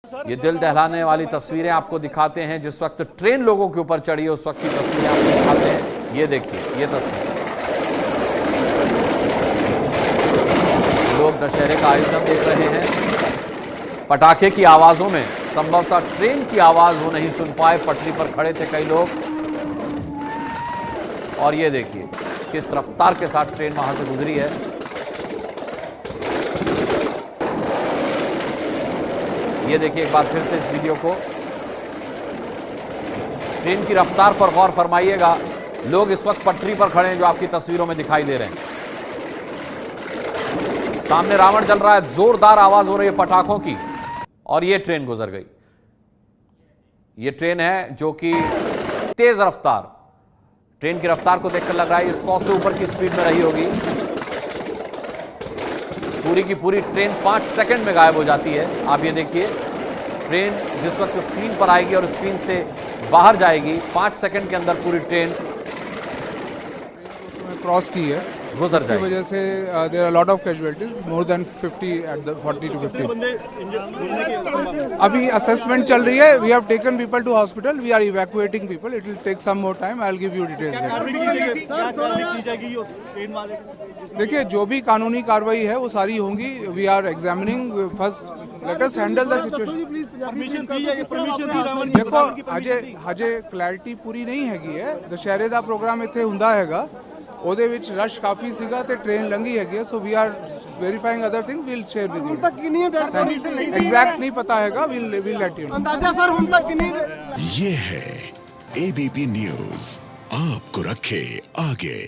ये दिल दहलाने वाली तस्वीरें आपको दिखाते हैं। जिस वक्त ट्रेन लोगों के ऊपर चढ़ी है उस वक्त की तस्वीरें आपको दिखाते हैं। ये देखिए, ये तस्वीर, लोग दशहरे का आयोजन देख रहे हैं। पटाखे की आवाजों में संभवतः ट्रेन की आवाज वो नहीं सुन पाए, पटरी पर खड़े थे कई लोग। और ये देखिए किस रफ्तार के साथ ट्रेन वहां से गुजरी है। ये देखिए एक बार फिर से इस वीडियो को, ट्रेन की रफ्तार पर गौर फरमाइएगा। लोग इस वक्त पटरी पर खड़े हैं जो आपकी तस्वीरों में दिखाई दे रहे हैं। सामने रावण जल रहा है, जोरदार आवाज हो रही है पटाखों की, और ये ट्रेन गुजर गई। ये ट्रेन है जो कि तेज रफ्तार, ट्रेन की रफ्तार को देखकर लग रहा है ये 100 से ऊपर की स्पीड में रही होगी। पूरी की पूरी ट्रेन 5 सेकंड में गायब हो जाती है। आप ये देखिए, ट्रेन जिस वक्त स्क्रीन पर आएगी और स्क्रीन से बाहर जाएगी, 5 सेकंड के अंदर पूरी ट्रेन क्रॉस की है, गुजर जाएगी। वजह से there are lot of casualties, more than 50 at the 40 to 50। अभी असेसमेंट चल रही है। We have taken people to hospital, we are evacuating people, it will take some more time, I will give you details. देखिए, जो भी कानूनी कार्रवाई है वो सारी होंगी। We are examining first, let us handle the situation. देखो हजे क्लैरिटी पूरी नहीं हैगी है। दशहरे ਦਾ ਪ੍ਰੋਗਰਾਮ ਇੱਥੇ ਹੁੰਦਾ ਹੈਗਾ, ਉਹਦੇ ਵਿੱਚ ਰਸ਼ ਕਾਫੀ ਸੀਗਾ ਤੇ ਟ੍ਰੇਨ ਲੰਘੀ ਹੈਗੀ ਹੈ। So we are verifying other things, we'll share with you. तक कितनी डेथ एग्जैक्ट नहीं पता हैगा, वील लेट यू नो। अंदाजा सर हम तक कितनी। ये है एबीपी न्यूज़, आपको रखे आगे।